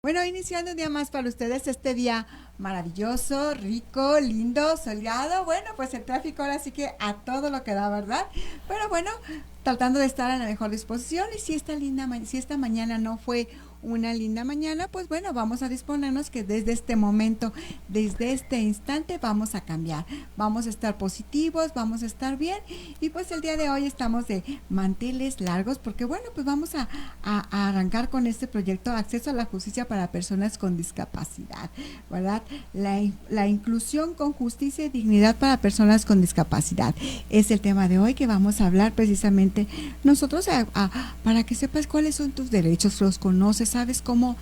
Bueno, iniciando un día más para ustedes, este día maravilloso, rico, lindo, soleado. Bueno, pues el tráfico ahora sí que a todo lo que da, ¿verdad? Pero bueno, tratando de estar en la mejor disposición. Y si esta mañana no fue una linda mañana, pues bueno, vamos a disponernos que desde este momento, desde este instante vamos a cambiar, vamos a estar positivos, vamos a estar bien. Y pues el día de hoy estamos de manteles largos porque bueno, pues vamos a arrancar con este proyecto Acceso a la Justicia para Personas con Discapacidad, ¿verdad? La inclusión con justicia y dignidad para personas con discapacidad es el tema de hoy, que vamos a hablar precisamente nosotros para que sepas cuáles son tus derechos, los conoces, sabes cómo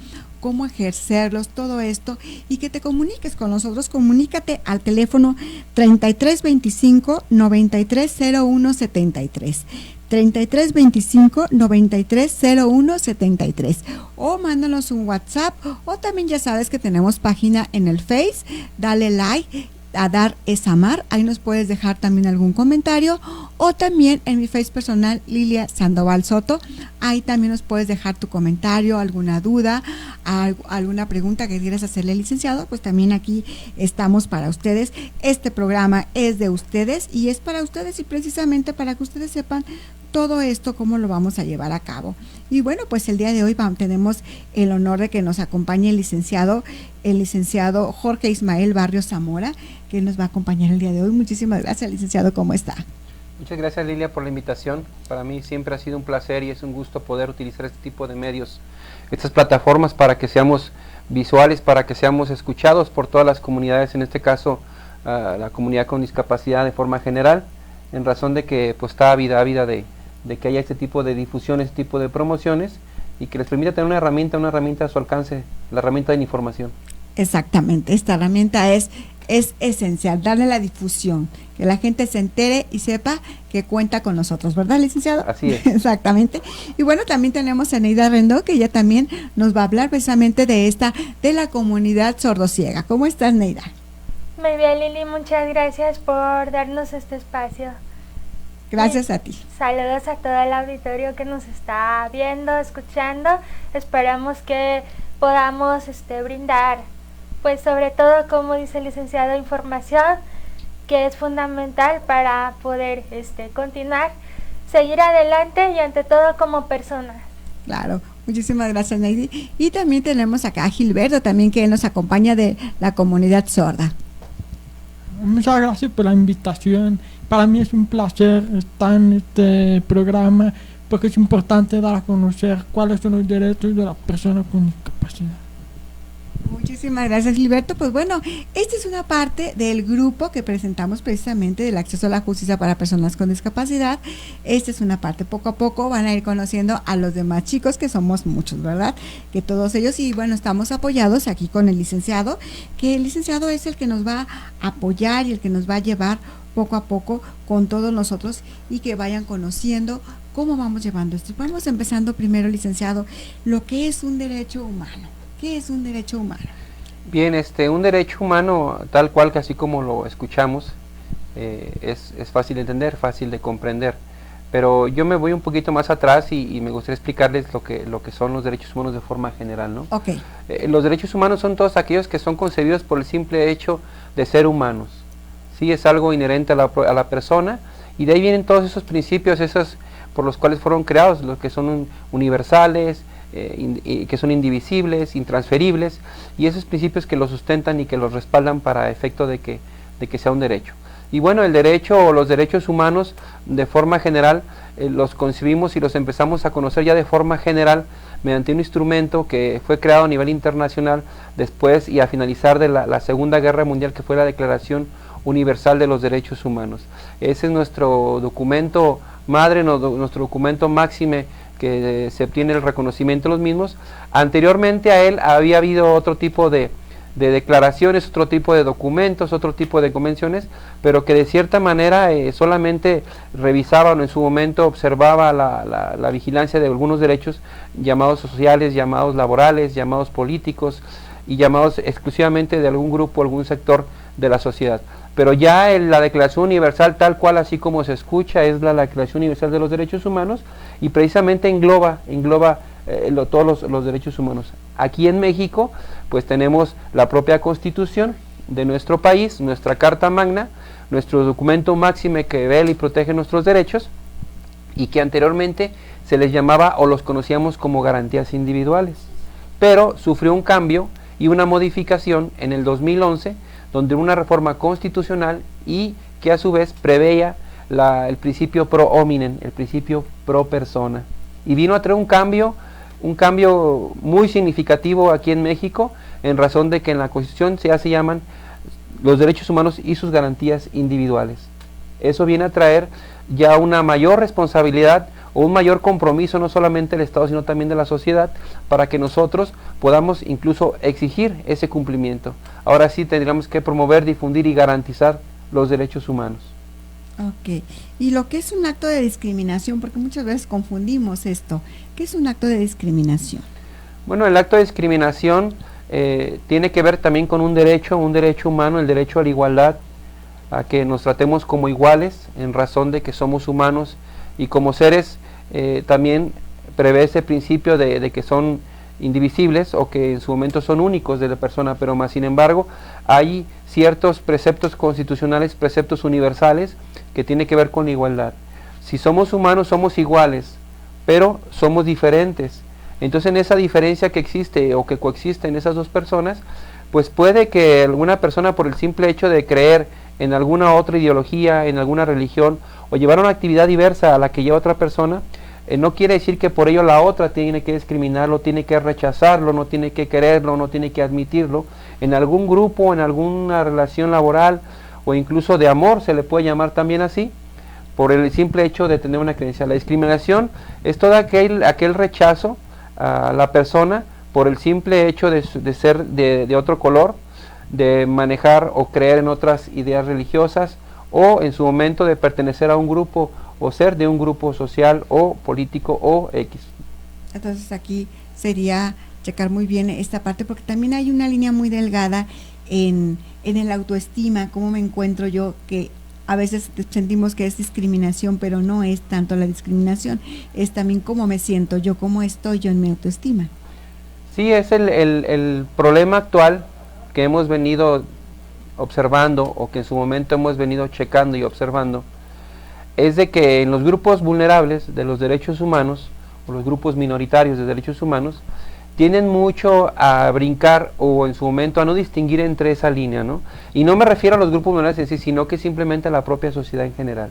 ejercerlos, todo esto, y que te comuniques con nosotros. Comunícate al teléfono 3325 930173, 3325 930173, o mándanos un WhatsApp, o también ya sabes que tenemos página en el Face, dale like, a dar es amar, ahí nos puedes dejar también algún comentario, o también en mi Face personal, Lilia Sandoval Soto, ahí también nos puedes dejar tu comentario, alguna duda, alguna pregunta que quieras hacerle al licenciado, pues también aquí estamos para ustedes. Este programa es de ustedes y es para ustedes, y precisamente para que ustedes sepan todo esto, cómo lo vamos a llevar a cabo. Y bueno, pues el día de hoy tenemos el honor de que nos acompañe el licenciado Jorge Ismael Barrios Zamora, que nos va a acompañar el día de hoy. Muchísimas gracias, licenciado, ¿cómo está? Muchas gracias, Lilia, por la invitación. Para mí siempre ha sido un placer y es un gusto poder utilizar este tipo de medios, estas plataformas, para que seamos visuales, para que seamos escuchados por todas las comunidades, en este caso la comunidad con discapacidad de forma general, en razón de que pues está ávida de que haya este tipo de difusión, este tipo de promociones, y que les permita tener una herramienta a su alcance, la herramienta de información. Exactamente, esta herramienta es esencial, darle la difusión, que la gente se entere y sepa que cuenta con nosotros, ¿verdad, licenciado? Así es. Exactamente. Y bueno, también tenemos a Neida Rendó, que ella también nos va a hablar precisamente de la comunidad sordociega. ¿Cómo estás, Neida? Muy bien, Lili, muchas gracias por darnos este espacio. Gracias a ti. Saludos a todo el auditorio que nos está viendo, escuchando. Esperamos que podamos brindar, pues sobre todo, como dice el licenciado, información que es fundamental para poder continuar, seguir adelante y ante todo como personas. Claro, muchísimas gracias, Neidi. Y también tenemos acá a Gilberto, también, que nos acompaña de la comunidad sorda. Muchas gracias por la invitación. Para mí es un placer estar en este programa porque es importante dar a conocer cuáles son los derechos de las personas con discapacidad. Muchísimas gracias, Gilberto. Pues bueno, esta es una parte del grupo que presentamos precisamente del acceso a la justicia para personas con discapacidad. Esta es una parte, poco a poco van a ir conociendo a los demás chicos, que somos muchos, ¿verdad? Que todos ellos, y bueno, estamos apoyados aquí con el licenciado, que el licenciado es el que nos va a apoyar y el que nos va a llevar poco a poco con todos nosotros, y que vayan conociendo cómo vamos llevando esto. Vamos empezando primero, licenciado, lo que es un derecho humano. ¿Qué es un derecho humano? Bien, un derecho humano, tal cual que así como lo escuchamos, es fácil de entender, fácil de comprender, pero yo me voy un poquito más atrás y me gustaría explicarles lo que son los derechos humanos de forma general, ¿no? Okay. Los derechos humanos son todos aquellos que son concebidos por el simple hecho de ser humanos. Sí, es algo inherente a la persona, y de ahí vienen todos esos principios, esos por los cuales fueron creados, los que son universales, que son indivisibles, intransferibles, y esos principios que los sustentan y que los respaldan para efecto de que sea un derecho. Y bueno, el derecho o los derechos humanos de forma general los concebimos y los empezamos a conocer ya de forma general mediante un instrumento que fue creado a nivel internacional después y a finalizar de la Segunda Guerra Mundial, que fue la Declaración Universal de los Derechos Humanos. Ese es nuestro documento madre, nuestro documento máxime, que se obtiene el reconocimiento de los mismos. Anteriormente a él había habido otro tipo de declaraciones, otro tipo de documentos, otro tipo de convenciones, pero que de cierta manera solamente revisaban, o en su momento observaba la vigilancia de algunos derechos llamados sociales, llamados laborales, llamados políticos, y llamados exclusivamente de algún grupo, algún sector de la sociedad. Pero ya la Declaración Universal, tal cual así como se escucha, es la Declaración Universal de los Derechos Humanos, y precisamente engloba todos los derechos humanos. Aquí en México, pues tenemos la propia Constitución de nuestro país, nuestra Carta Magna, nuestro documento máxime que vela y protege nuestros derechos, y que anteriormente se les llamaba o los conocíamos como garantías individuales, pero sufrió un cambio y una modificación en el 2011, donde una reforma constitucional y que a su vez preveía el principio pro hominem, el principio pro persona, y vino a traer un cambio muy significativo aquí en México, en razón de que en la Constitución ya se llaman los derechos humanos y sus garantías individuales. Eso viene a traer ya una mayor responsabilidad o un mayor compromiso, no solamente del Estado, sino también de la sociedad, para que nosotros podamos incluso exigir ese cumplimiento. Ahora sí tendríamos que promover, difundir y garantizar los derechos humanos. Ok, y lo que es un acto de discriminación, porque muchas veces confundimos esto, ¿qué es un acto de discriminación? Bueno, el acto de discriminación tiene que ver también con un derecho humano, el derecho a la igualdad, a que nos tratemos como iguales en razón de que somos humanos y como seres. También prevé ese principio de que son indivisibles o que en su momento son únicos de la persona, pero más sin embargo hay ciertos preceptos constitucionales, preceptos universales que tienen que ver con la igualdad. Si somos humanos somos iguales, pero somos diferentes. Entonces en esa diferencia que existe o que coexiste en esas dos personas, pues puede que alguna persona, por el simple hecho de creer en alguna otra ideología, en alguna religión, o llevar una actividad diversa a la que lleva otra persona, no quiere decir que por ello la otra tiene que discriminarlo, tiene que rechazarlo, no tiene que quererlo, no tiene que admitirlo. En algún grupo, en alguna relación laboral o incluso de amor, se le puede llamar también así, por el simple hecho de tener una creencia. La discriminación es todo aquel rechazo a la persona por el simple hecho de ser de otro color, de manejar o creer en otras ideas religiosas, o en su momento de pertenecer a un grupo o ser de un grupo social o político o X. Entonces aquí sería checar muy bien esta parte, porque también hay una línea muy delgada en el autoestima, cómo me encuentro yo, que a veces sentimos que es discriminación, pero no es tanto la discriminación, es también cómo me siento yo, cómo estoy yo en mi autoestima. Sí, es el problema actual que hemos venido observando o que en su momento hemos venido checando y observando, es de que en los grupos vulnerables de los derechos humanos o los grupos minoritarios de derechos humanos tienden mucho a brincar o en su momento a no distinguir entre esa línea, ¿no? Y no me refiero a los grupos vulnerables en sí, sino que simplemente a la propia sociedad en general.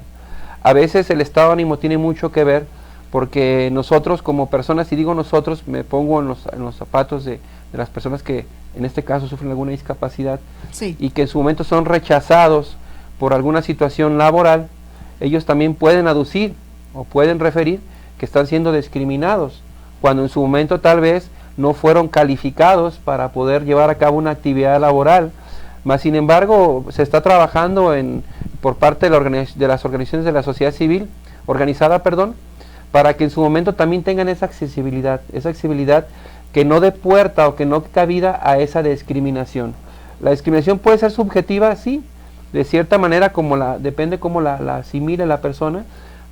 A veces el estado de ánimo tiene mucho que ver, porque nosotros como personas, y digo nosotros, me pongo en los zapatos de las personas que en este caso sufren alguna discapacidad, sí, y que en su momento son rechazados por alguna situación laboral, ellos también pueden aducir o pueden referir que están siendo discriminados, cuando en su momento tal vez no fueron calificados para poder llevar a cabo una actividad laboral. Más sin embargo, se está trabajando por parte de las organizaciones de la sociedad civil, organizada, para que en su momento también tengan esa accesibilidad que no dé puerta o que no dé cabida a esa discriminación. La discriminación puede ser subjetiva, sí, de cierta manera, depende cómo la asimile la persona,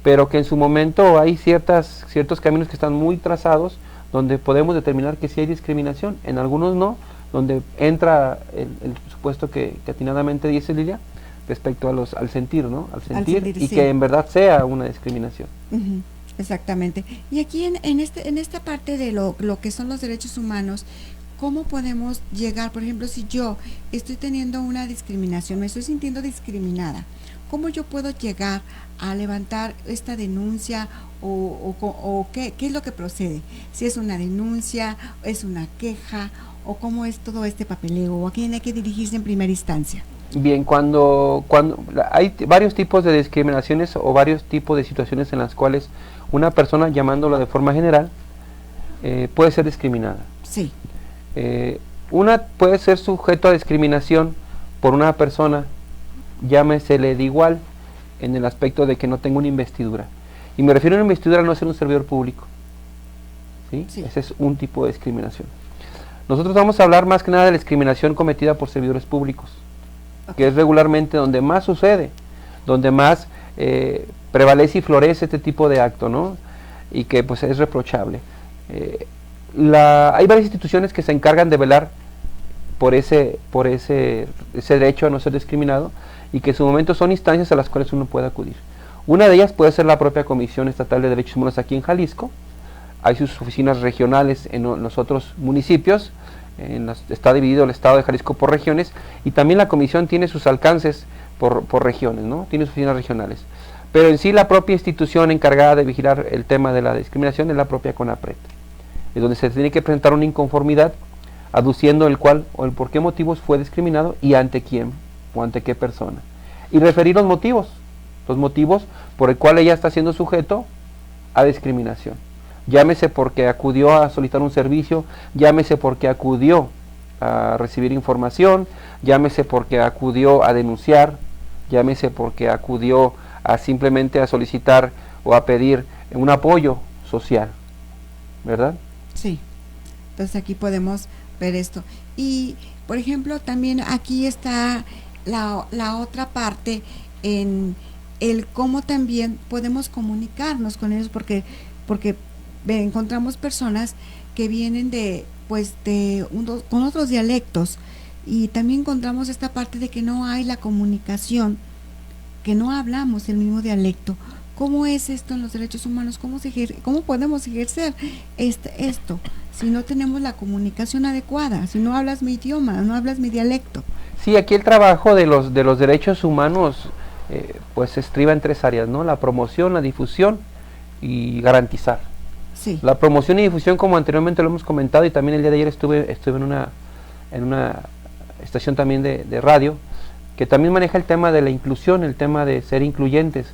pero que en su momento hay ciertos caminos que están muy trazados, donde podemos determinar que sí hay discriminación, en algunos no, donde entra el supuesto que atinadamente dice Lilia, respecto al sentir, ¿no? Al sentir y sí, que en verdad sea una discriminación. Uh-huh, exactamente. Y aquí en esta parte de lo que son los derechos humanos, ¿cómo podemos llegar? Por ejemplo, si yo estoy teniendo una discriminación, me estoy sintiendo discriminada, ¿cómo yo puedo llegar a levantar esta denuncia o qué es lo que procede? Si es una denuncia, es una queja, o cómo es todo este papeleo, o a quién hay que dirigirse en primera instancia. Bien, cuando hay varios tipos de discriminaciones o varios tipos de situaciones en las cuales una persona, llamándolo de forma general, puede ser discriminada. Sí. Una puede ser sujeto a discriminación por una persona, llámesele de igual, en el aspecto de que no tenga una investidura. Y me refiero a una investidura, no ser un servidor público. ¿Sí? Sí. Ese es un tipo de discriminación. Nosotros vamos a hablar más que nada de la discriminación cometida por servidores públicos, que es regularmente donde más sucede, donde más prevalece y florece este tipo de acto, ¿no? Y que pues es reprochable. hay varias instituciones que se encargan de velar por ese derecho a no ser discriminado, y que en su momento son instancias a las cuales uno puede acudir. Una de ellas puede ser la propia Comisión Estatal de Derechos Humanos aquí en Jalisco. Hay sus oficinas regionales en los otros municipios. Está dividido el estado de Jalisco por regiones, y también la comisión tiene sus alcances por regiones, ¿no? Tiene sus oficinas regionales. Pero en sí la propia institución encargada de vigilar el tema de la discriminación es la propia CONAPRED, es donde se tiene que presentar una inconformidad aduciendo el cual o el por qué motivos fue discriminado y ante quién o ante qué persona, y referir los motivos por el cual ella está siendo sujeto a discriminación. Llámese porque acudió a solicitar un servicio, llámese porque acudió a recibir información, llámese porque acudió a denunciar, llámese porque acudió a simplemente a solicitar o a pedir un apoyo social, ¿verdad? Sí, entonces aquí podemos ver esto. Y, por ejemplo, también aquí está la otra parte en el cómo también podemos comunicarnos con ellos, porque encontramos personas que vienen con otros dialectos, y también encontramos esta parte de que no hay la comunicación, que no hablamos el mismo dialecto. ¿Cómo es esto en los derechos humanos? ¿Cómo podemos ejercer esto si no tenemos la comunicación adecuada, si no hablas mi idioma, no hablas mi dialecto? Sí, aquí el trabajo de los derechos humanos pues se estriba en tres áreas, ¿no? La promoción, la difusión y garantizar. Sí. La promoción y difusión, como anteriormente lo hemos comentado, y también el día de ayer estuve en una estación también de radio, que también maneja el tema de la inclusión, el tema de ser incluyentes.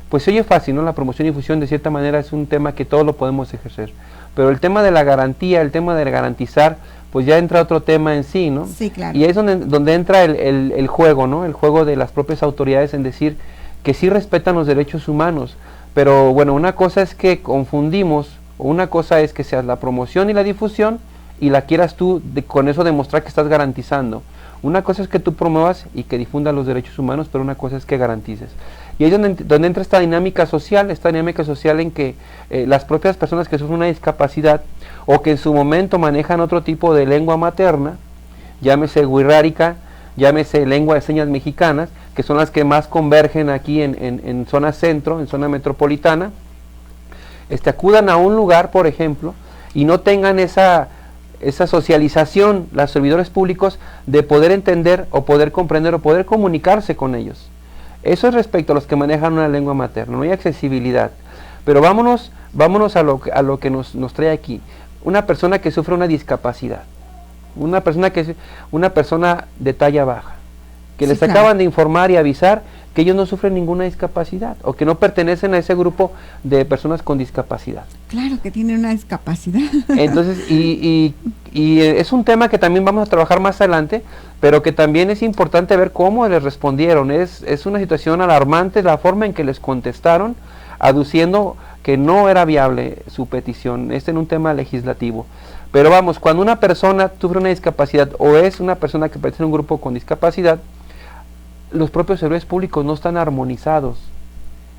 Pues se oye fácil, ¿no? La promoción y difusión de cierta manera es un tema que todos lo podemos ejercer, pero el tema de la garantía, el tema de garantizar, pues ya entra otro tema en sí, ¿no? Sí, claro. Y ahí es donde entra el juego, ¿no? El juego de las propias autoridades en decir que sí respetan los derechos humanos, pero bueno, una cosa es que confundimos, o una cosa es que seas la promoción y la difusión y la quieras tú con eso demostrar que estás garantizando. Una cosa es que tú promuevas y que difundas los derechos humanos, pero una cosa es que garantices. Y ahí es donde entra esta dinámica social en que las propias personas que sufren una discapacidad o que en su momento manejan otro tipo de lengua materna, llámese wixárika, llámese lengua de señas mexicanas, que son las que más convergen aquí en zona centro, en zona metropolitana, acudan a un lugar, por ejemplo, y no tengan esa socialización, los servidores públicos, de poder entender o poder comprender o poder comunicarse con ellos. Eso es respecto a los que manejan una lengua materna, no hay accesibilidad. Pero vámonos a lo que nos trae aquí. Una persona que sufre una discapacidad, una persona de talla baja, que les acaban de informar y avisar que ellos no sufren ninguna discapacidad o que no pertenecen a ese grupo de personas con discapacidad. Claro que tienen una discapacidad. Entonces, y es un tema que también vamos a trabajar más adelante, pero que también es importante ver cómo les respondieron. Es una situación alarmante la forma en que les contestaron, aduciendo que no era viable su petición, en un tema legislativo. Pero vamos, cuando una persona sufre una discapacidad o es una persona que pertenece a un grupo con discapacidad, los propios servidores públicos no están armonizados,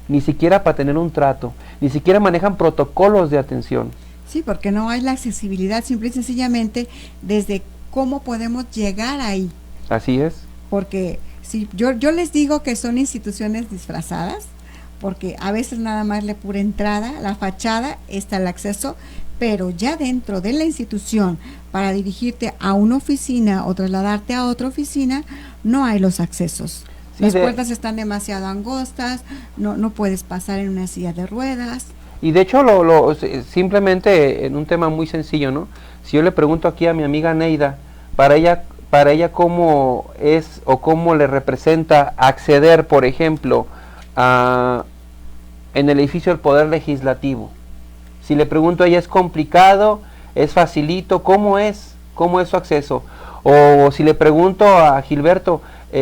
ni siquiera para tener un trato, ni siquiera manejan protocolos de atención. Sí, porque no hay la accesibilidad, simple y sencillamente desde cómo podemos llegar ahí. Así es. Porque si yo les digo que son instituciones disfrazadas, porque a veces nada más la pura entrada, la fachada, está el acceso, pero ya dentro de la institución, para dirigirte a una oficina o trasladarte a otra oficina, no hay los accesos. Sí, las puertas están demasiado angostas, no puedes pasar en una silla de ruedas. Y de hecho, simplemente en un tema muy sencillo, ¿no? Si yo le pregunto aquí a mi amiga Neida, para ella cómo es o cómo le representa acceder, por ejemplo, en el edificio del Poder Legislativo. Si le pregunto a ella, ¿es complicado? ¿Es facilito? ¿Cómo es su acceso? O si le pregunto a Gilberto,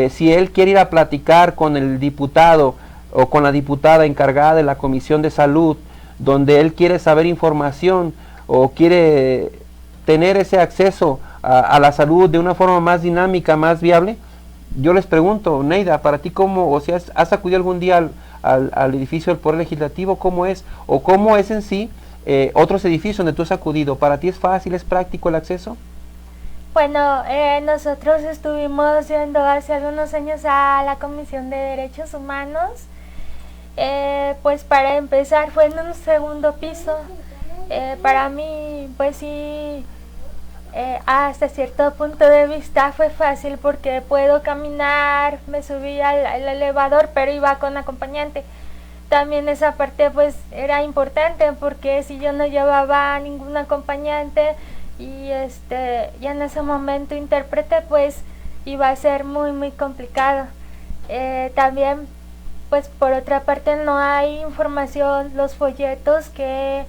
si él quiere ir a platicar con el diputado o con la diputada encargada de la Comisión de Salud, donde él quiere saber información o quiere tener ese acceso a la salud de una forma más dinámica, más viable, yo les pregunto, Neida, para ti cómo, o sea, ¿has acudido algún día al edificio del Poder Legislativo? ¿Cómo es? ¿O cómo es en sí otros edificios donde tú has acudido. ¿Para ti es fácil, es práctico el acceso? Bueno, nosotros estuvimos yendo hace algunos años a la Comisión de Derechos Humanos. Pues para empezar fue en un segundo piso. Para mí, pues sí, hasta cierto punto de vista fue fácil porque puedo caminar, me subí al elevador, pero iba con acompañante. También esa parte pues era importante porque si yo no llevaba ningún acompañante y en ese momento intérprete, pues iba a ser muy complicado. También pues por otra parte no hay información, los folletos que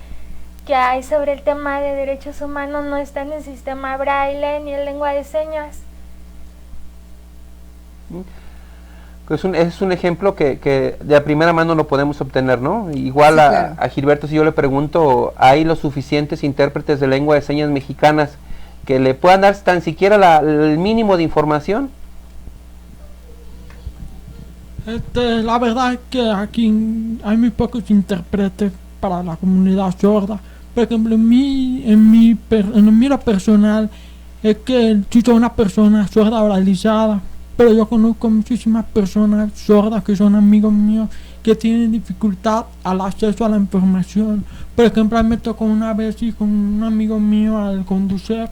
hay sobre el tema de derechos humanos no están en el sistema braille ni en lengua de señas. Es un ejemplo que de a primera mano lo podemos obtener, ¿no? Igual sí, claro. A Gilberto, si yo le pregunto, ¿hay los suficientes intérpretes de lengua de señas mexicanas que le puedan dar tan siquiera el mínimo de información? La verdad es que aquí hay muy pocos intérpretes para la comunidad sorda. Por ejemplo, en mi mira personal es que yo soy una persona sorda oralizada, pero yo conozco muchísimas personas sordas que son amigos míos que tienen dificultad al acceso a la información. Por ejemplo, me tocó una vez ir con un amigo mío al Conducef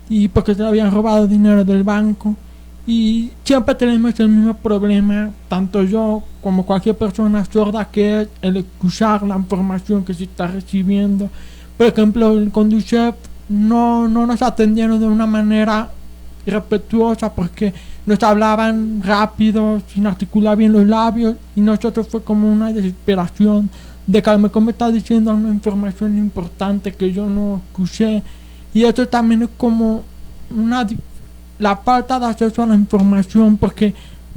y porque se le habían robado dinero del banco. Y siempre tenemos el mismo problema, tanto yo como cualquier persona sorda, que es el escuchar la información que se está recibiendo. Por ejemplo, el Conducef no nos atendieron de una manera respetuosa porque nos hablaban rápido, sin articular bien los labios, y nosotros fue como una desesperación de que a lo mejor me está diciendo una información importante que yo no escuché. Y esto también es como la falta de acceso a la información porque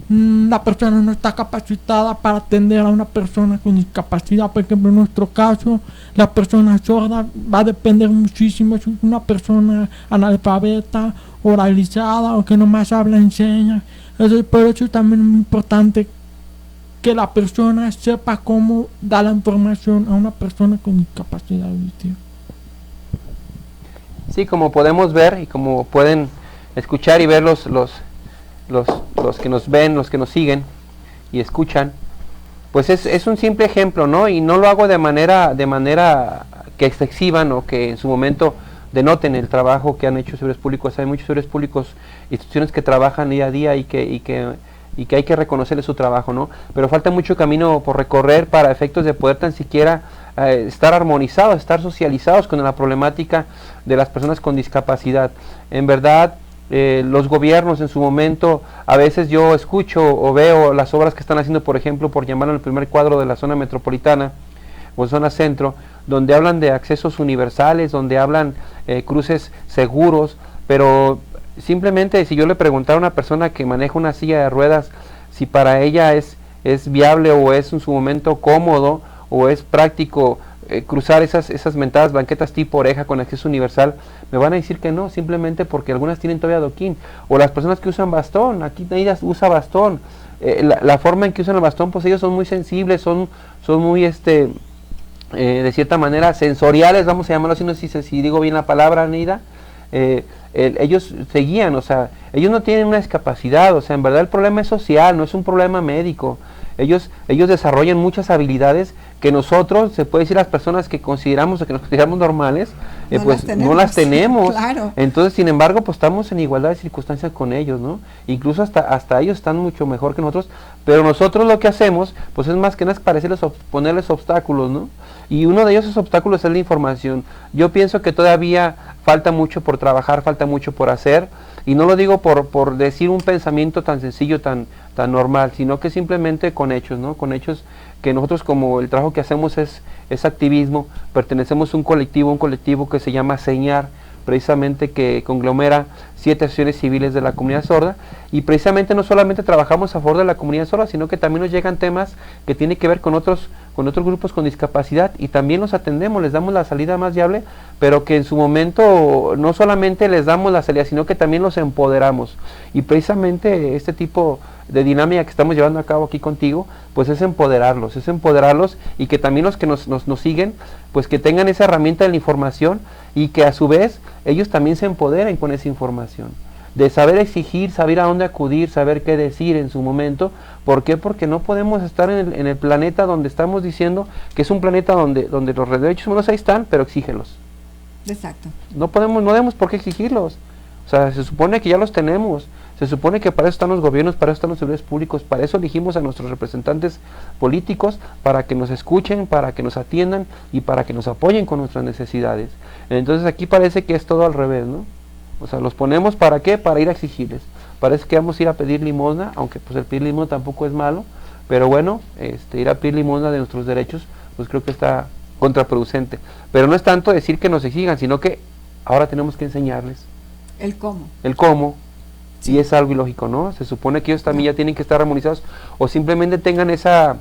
la persona no está capacitada para atender a una persona con discapacidad. Por ejemplo, en nuestro caso, la persona sorda va a depender muchísimo si es una persona analfabeta, oralizada o que nomás habla en señas. Entonces, por eso también es muy importante que la persona sepa cómo dar la información a una persona con discapacidad auditiva. Sí, como podemos ver y como pueden escuchar y ver los que nos ven, los que nos siguen y escuchan, pues es un simple ejemplo, ¿no? Y no lo hago de manera que se exhiban o que en su momento denoten el trabajo que han hecho servidores públicos. Hay muchos servidores públicos, instituciones que trabajan día a día y que hay que reconocerles su trabajo, ¿no? Pero falta mucho camino por recorrer para efectos de poder tan siquiera estar armonizados, estar socializados con la problemática de las personas con discapacidad. En verdad, los gobiernos en su momento, a veces yo escucho o veo las obras que están haciendo, por ejemplo, por llamarlo el primer cuadro de la zona metropolitana o zona centro, donde hablan de accesos universales, donde hablan cruces seguros, pero simplemente si yo le preguntara a una persona que maneja una silla de ruedas si para ella es viable o es en su momento cómodo o es práctico cruzar esas mentadas banquetas tipo oreja con acceso universal, me van a decir que no, simplemente porque algunas tienen todavía adoquín, o las personas que usan bastón, aquí ellas usa bastón, la forma en que usan el bastón, pues ellos son muy sensibles, son muy de cierta manera sensoriales, vamos a llamarlo así, no sé si digo bien la palabra, Neida. Ellos se guían, o sea, ellos no tienen una discapacidad, o sea, en verdad el problema es social, no es un problema médico. Ellos desarrollan muchas habilidades que nosotros, se puede decir las personas que consideramos o que nos consideramos normales, no las tenemos. Claro. Entonces, sin embargo, pues estamos en igualdad de circunstancias con ellos, ¿no? Incluso hasta ellos están mucho mejor que nosotros, pero nosotros lo que hacemos, pues es más que nada ponerles obstáculos, ¿no? Y uno de esos obstáculos es la información. Yo pienso que todavía falta mucho por trabajar, falta mucho por hacer, y no lo digo por decir un pensamiento tan sencillo, tan normal, sino que simplemente con hechos, ¿no? Con hechos que nosotros, como el trabajo que hacemos es activismo, pertenecemos a un colectivo que se llama Señar, precisamente que conglomera 7 asociaciones civiles de la comunidad sorda, y precisamente no solamente trabajamos a favor de la comunidad sorda, sino que también nos llegan temas que tienen que ver con otros grupos con discapacidad, y también los atendemos, les damos la salida más viable, pero que en su momento no solamente les damos la salida, sino que también los empoderamos, y precisamente este tipo de dinámica que estamos llevando a cabo aquí contigo, pues es empoderarlos y que también los que nos siguen, pues que tengan esa herramienta de la información y que a su vez ellos también se empoderen con esa información, de saber exigir, saber a dónde acudir, saber qué decir en su momento. ¿Por qué? Porque no podemos estar en el planeta donde estamos diciendo que es un planeta donde los derechos humanos ahí están, pero exígelos. Exacto. No debemos por qué exigirlos. O sea, se supone que ya los tenemos. Se supone que para eso están los gobiernos, para eso están los servidores públicos, para eso elegimos a nuestros representantes políticos, para que nos escuchen, para que nos atiendan y para que nos apoyen con nuestras necesidades. Entonces aquí parece que es todo al revés, ¿no? O sea, los ponemos ¿para qué? Para ir a exigirles. Parece que vamos a ir a pedir limosna, aunque pues el pedir limosna tampoco es malo, pero bueno, ir a pedir limosna de nuestros derechos, pues creo que está contraproducente. Pero no es tanto decir que nos exijan, sino que ahora tenemos que enseñarles. El cómo. El cómo. Sí. Y es algo ilógico, ¿no? Se supone que ellos también ya tienen que estar armonizados o simplemente tengan esa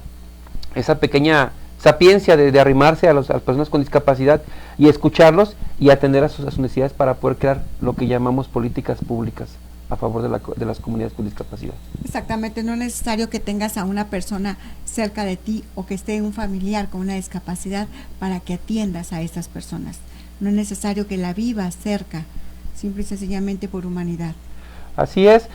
pequeña sapiencia de arrimarse a las personas con discapacidad y escucharlos y atender a sus necesidades para poder crear lo que llamamos políticas públicas a favor de las comunidades con discapacidad. Exactamente, no es necesario que tengas a una persona cerca de ti o que esté un familiar con una discapacidad para que atiendas a estas personas. No es necesario que la vivas cerca, simple y sencillamente por humanidad. Así es.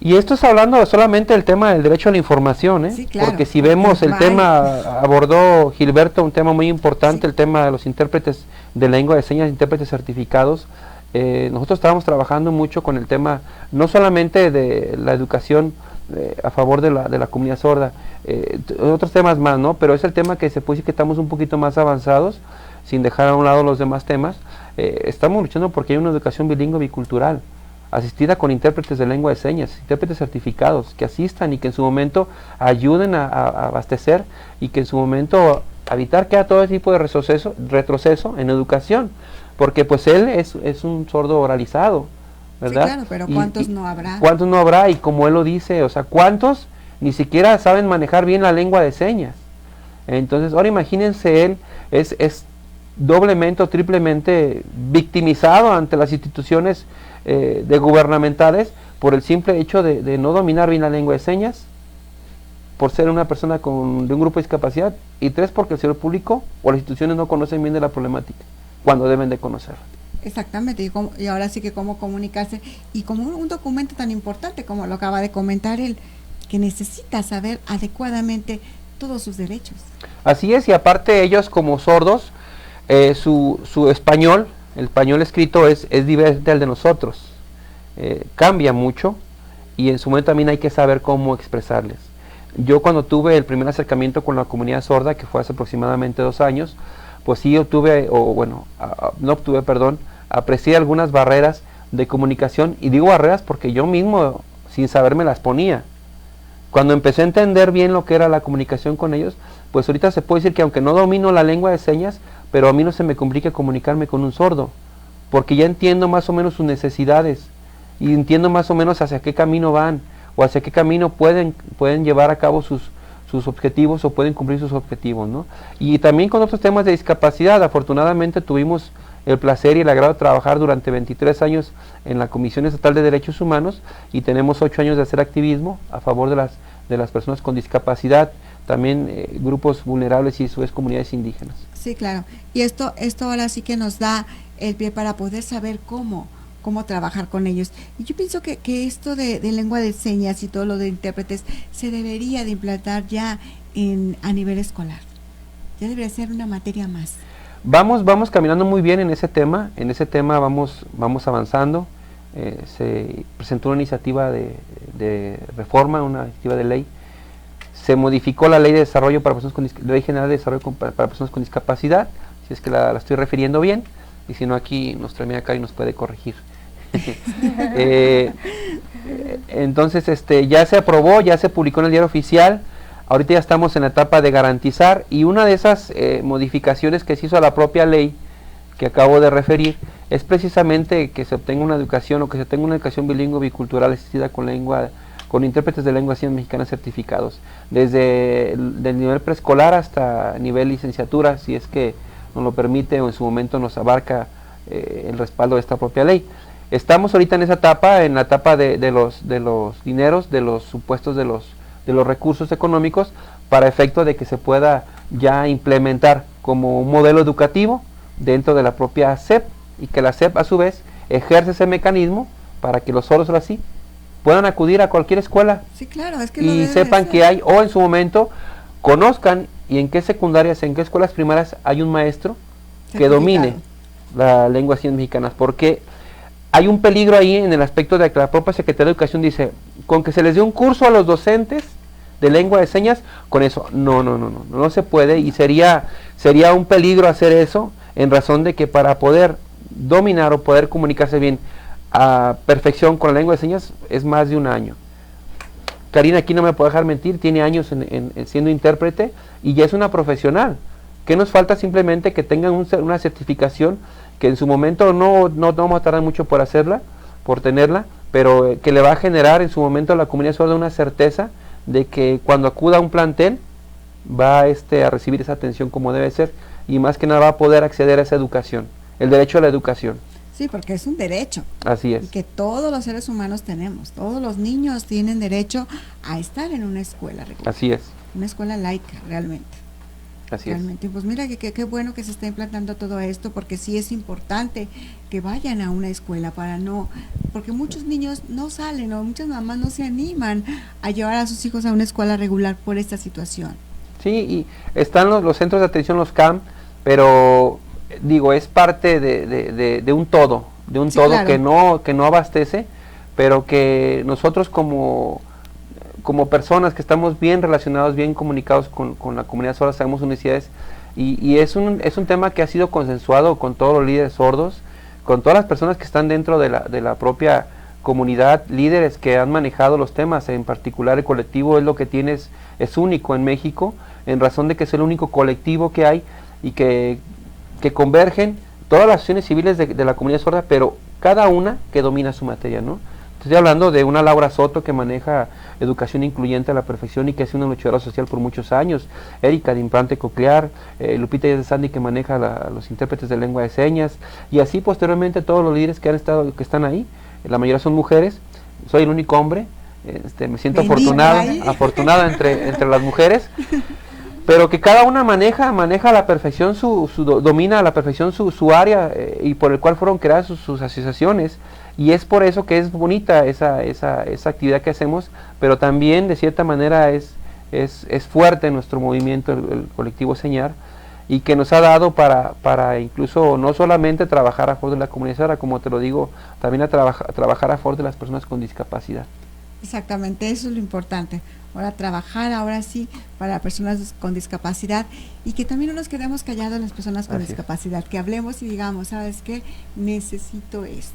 Y esto es hablando solamente del tema del derecho a la información, ¿eh? Sí, claro, porque si vemos el tema, abordó Gilberto un tema muy importante, sí. El tema de los intérpretes de lengua de señas, intérpretes certificados. Nosotros estábamos trabajando mucho con el tema, no solamente de la educación a favor de la comunidad sorda, otros temas más, ¿no? Pero es el tema que se puede decir que estamos un poquito más avanzados, sin dejar a un lado los demás temas. Estamos luchando porque hay una educación bilingüe bicultural, asistida con intérpretes de lengua de señas, intérpretes certificados, que asistan y que en su momento ayuden a abastecer y que en su momento evitar que haya todo tipo de retroceso en educación, porque pues él es un sordo oralizado, ¿verdad? Sí, claro, pero ¿cuántos no habrá? ¿Cuántos no habrá? Y como él lo dice, o sea, ¿cuántos ni siquiera saben manejar bien la lengua de señas? Entonces, ahora imagínense, él es doblemente o triplemente victimizado ante las instituciones de gubernamentales por el simple hecho de no dominar bien la lengua de señas, por ser una persona de un grupo de discapacidad, y 3, porque el sector público o las instituciones no conocen bien de la problemática, cuando deben de conocerla. Exactamente, y ahora sí que cómo comunicarse, y como un documento tan importante como lo acaba de comentar él, que necesita saber adecuadamente todos sus derechos. Así es, y aparte ellos como sordos, su español, el español escrito es diferente al de nosotros, cambia mucho, y en su momento también hay que saber cómo expresarles. Yo cuando tuve el primer acercamiento con la comunidad sorda, que fue hace aproximadamente 2 años, pues sí aprecié algunas barreras de comunicación, y digo barreras porque yo mismo sin saber me las ponía. Cuando empecé a entender bien lo que era la comunicación con ellos, pues ahorita se puede decir que aunque no domino la lengua de señas, pero a mí no se me complica comunicarme con un sordo, porque ya entiendo más o menos sus necesidades, y entiendo más o menos hacia qué camino van, o hacia qué camino pueden llevar a cabo sus objetivos, o pueden cumplir sus objetivos, ¿no? Y también con otros temas de discapacidad. Afortunadamente tuvimos el placer y el agrado de trabajar durante 23 años en la Comisión Estatal de Derechos Humanos, y tenemos 8 años de hacer activismo a favor de las personas con discapacidad, también grupos vulnerables y a su vez comunidades indígenas. Sí, claro. Y esto ahora sí que nos da el pie para poder saber cómo trabajar con ellos. Y yo pienso que esto de lengua de señas y todo lo de intérpretes se debería de implantar ya a nivel escolar. Ya debería ser una materia más. Vamos caminando muy bien en ese tema vamos avanzando. Se presentó una iniciativa de reforma, una iniciativa de ley. Se modificó la ley de desarrollo para personas con ley general de desarrollo para personas con discapacidad, si es que la estoy refiriendo bien, y si no aquí nuestra amiga Cari nos puede corregir. Entonces ya se aprobó, ya se publicó en el diario oficial. Ahorita ya estamos en la etapa de garantizar, y una de esas modificaciones que se hizo a la propia ley que acabo de referir es precisamente que se obtenga una educación, o que se tenga una educación bilingüe bicultural asistida con intérpretes de lengua de señas mexicanas certificados, desde el nivel preescolar hasta nivel licenciatura, si es que nos lo permite o en su momento nos abarca el respaldo de esta propia ley. estamos ahorita en esa etapa, en la etapa de los dineros, de los supuestos de los recursos económicos, para efecto de que se pueda ya implementar como un modelo educativo dentro de la propia SEP, y que la SEP a su vez ejerce ese mecanismo para que los sordos, ahora sí, puedan acudir a cualquier escuela. Sí, claro, es que y sepan que hay, o en su momento conozcan y en qué secundarias, en qué escuelas primarias hay un maestro que domine la lengua de señas mexicanas, porque hay un peligro ahí en el aspecto de que la propia Secretaría de Educación dice, con que se les dé un curso a los docentes de lengua de señas, con eso, no se puede, y sería un peligro hacer eso, en razón de que para poder dominar o poder comunicarse bien a perfección con la lengua de señas es más de un año. Karina aquí no me puede dejar mentir, tiene años en siendo intérprete y ya es una profesional. ¿Qué nos falta? Simplemente que tengan una certificación, que en su momento no vamos a tardar mucho por hacerla, por tenerla, pero que le va a generar en su momento a la comunidad sorda una certeza de que cuando acuda a un plantel va a recibir esa atención como debe ser, y más que nada va a poder acceder a esa educación, el derecho a la educación. Sí, porque es un derecho. Así es. Y que todos los seres humanos tenemos, todos los niños tienen derecho a estar en una escuela regular. Así es. Una escuela laica, realmente. Así realmente. Pues mira qué bueno que se está implantando todo esto, porque sí es importante que vayan a una escuela porque muchos niños no salen, o muchas mamás no se animan a llevar a sus hijos a una escuela regular por esta situación. Sí, y están los centros de atención, los CAM, pero digo, es parte de un todo, sí, todo, claro, que no abastece, pero que nosotros como personas que estamos bien relacionados, bien comunicados con la comunidad sorda, sabemos sus necesidades, y es un tema que ha sido consensuado con todos los líderes sordos, con todas las personas que están dentro de la propia comunidad, líderes que han manejado los temas, en particular el colectivo es lo que tiene, es único en México, en razón de que es el único colectivo que hay, y que convergen todas las asociaciones civiles de la comunidad sorda, pero cada una que domina su materia, ¿no? Estoy hablando de una Laura Soto que maneja educación incluyente a la perfección y que ha sido una luchadora social por muchos años, Erika de implante coclear, Lupita Díaz de Sandy que maneja los intérpretes de lengua de señas, y así posteriormente todos los líderes que están ahí, la mayoría son mujeres, soy el único hombre, me siento afortunado entre las mujeres, pero que cada una maneja a la perfección domina a la perfección su área, y por el cual fueron creadas sus asociaciones, y es por eso que es bonita esa actividad que hacemos, pero también de cierta manera es fuerte nuestro movimiento, el colectivo Señar, y que nos ha dado para incluso no solamente trabajar a favor de la comunidad sorda, como te lo digo, también a trabajar a favor de las personas con discapacidad. Exactamente, eso es lo importante. Ahora trabajar, ahora sí, para personas con discapacidad, y que también no nos quedemos callados las personas con discapacidad, que hablemos y digamos, ¿sabes qué? Necesito esto.